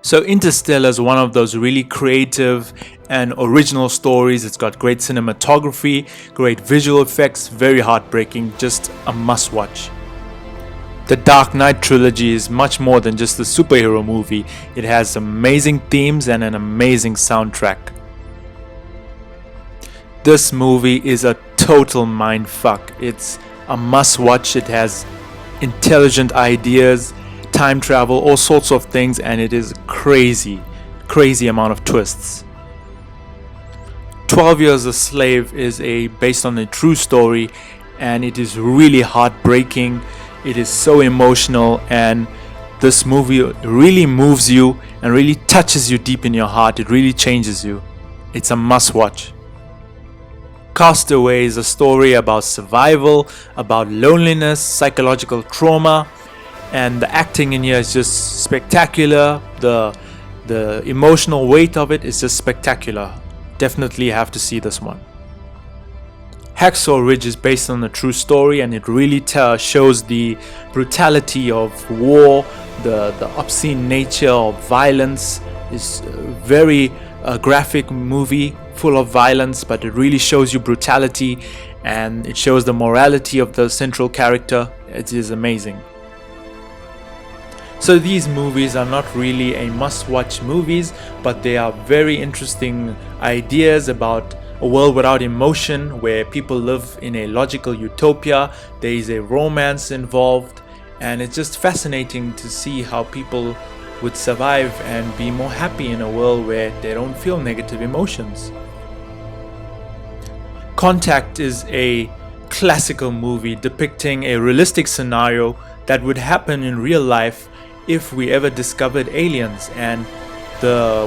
So Interstellar is one of those really creative and original stories. It's got great cinematography, great visual effects, very heartbreaking, just a must watch. The Dark Knight trilogy is much more than just a superhero movie. It has amazing themes and an amazing soundtrack. This movie is a total mindfuck. It's a must watch. It has intelligent ideas, time travel, all sorts of things, and it is crazy amount of twists. 12 Years a Slave is based on a true story, and it is really heartbreaking. It is so emotional, and this movie really moves you and really touches you deep in your heart. It really changes you. It's a must watch. Castaway is a story about survival, about loneliness, psychological trauma, and the acting in here is just spectacular. The emotional weight of it is just spectacular. Definitely have to see this one. Hacksaw Ridge is based on a true story, and it really shows the brutality of war, the obscene nature of violence. It's a very graphic movie full of violence, but it really shows you brutality, and it shows the morality of the central character. It is amazing. So these movies are not really a must-watch movies, but they are very interesting ideas about a world without emotion, where people live in a logical utopia. There is a romance involved, and it's just fascinating to see how people would survive and be more happy in a world where they don't feel negative emotions. Contact is a classical movie depicting a realistic scenario that would happen in real life if we ever discovered aliens, and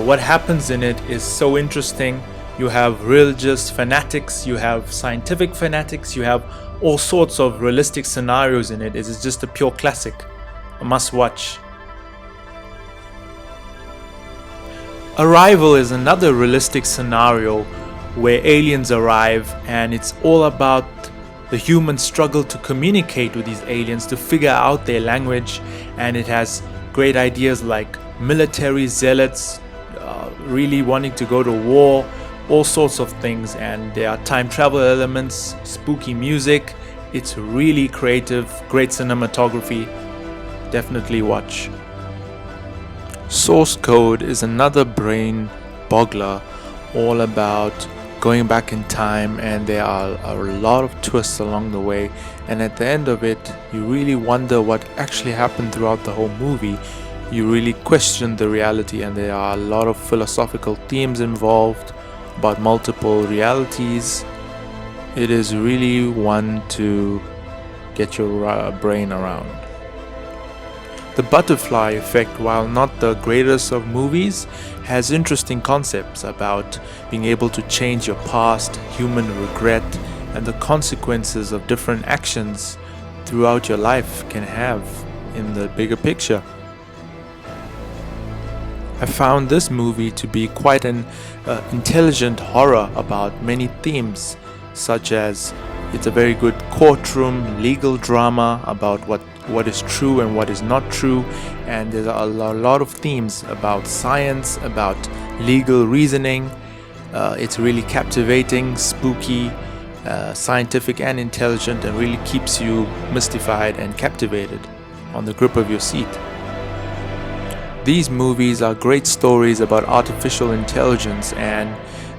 what happens in it is so interesting. You have religious fanatics, you have scientific fanatics, you have all sorts of realistic scenarios in it. It is just a pure classic, a must watch. Arrival is another realistic scenario where aliens arrive, and it's all about the human struggle to communicate with these aliens, to figure out their language, and it has great ideas like military zealots really wanting to go to war, all sorts of things, and there are time travel elements, spooky music. It's really creative, great cinematography. Definitely watch. Source Code is another brain boggler, all about going back in time, and there are a lot of twists along the way, and at the end of it you really wonder what actually happened throughout the whole movie. You really question the reality, and there are a lot of philosophical themes involved about multiple realities. It is really one to get your brain around. The Butterfly Effect, while not the greatest of movies, has interesting concepts about being able to change your past, human regret, and the consequences of different actions throughout your life can have in the bigger picture. I found this movie to be quite an intelligent horror about many themes, such as it's a very good courtroom legal drama about what is true and what is not true, and there's a lot of themes about science, about legal reasoning. It's really captivating, spooky, scientific and intelligent, and really keeps you mystified and captivated on the grip of your seat. These movies are great stories about artificial intelligence, and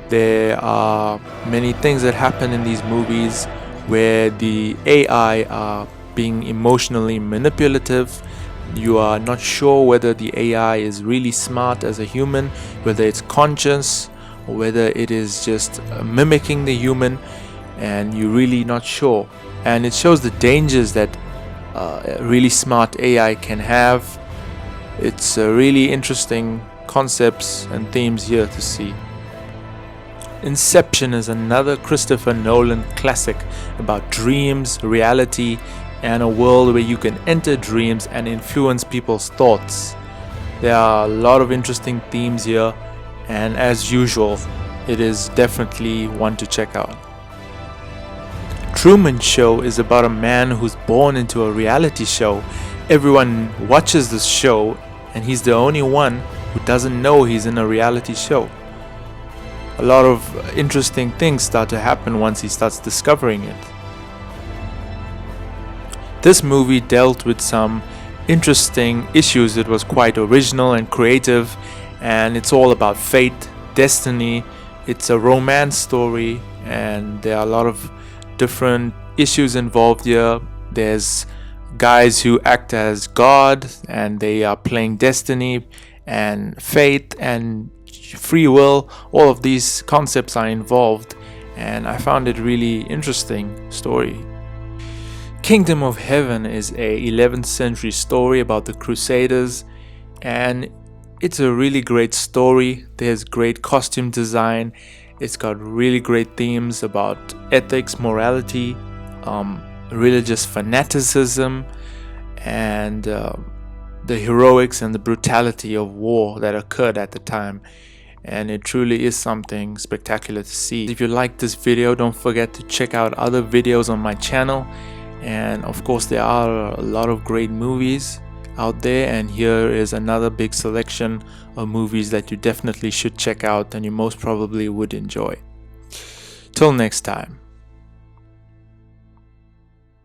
there are many things that happen in these movies where the AI are being emotionally manipulative. You are not sure whether the AI is really smart as a human, whether it's conscious, or whether it is just mimicking the human, and you're really not sure. And it shows the dangers that really smart AI can have. It's really interesting concepts and themes here to see. Inception is another Christopher Nolan classic about dreams, reality, and a world where you can enter dreams and influence people's thoughts. There are a lot of interesting themes here, and as usual, it is definitely one to check out. Truman Show is about a man who's born into a reality show. Everyone watches this show, and he's the only one who doesn't know he's in a reality show. A lot of interesting things start to happen once he starts discovering it. This movie dealt with some interesting issues. It was quite original and creative, and it's all about fate, destiny. It's a romance story, and there are a lot of different issues involved here. There's guys who act as God, and they are playing destiny and fate and free will. All of these concepts are involved, and I found it really interesting story. Kingdom of Heaven is a 11th century story about the Crusaders, and it's a really great story. There's great costume design. It's got really great themes about ethics, morality, religious fanaticism, and the heroics and the brutality of war that occurred at the time. And it truly is something spectacular to see. If you like this video, don't forget to check out other videos on my channel. And of course, there are a lot of great movies out there, and here is another big selection of movies that you definitely should check out and you most probably would enjoy. Till next time.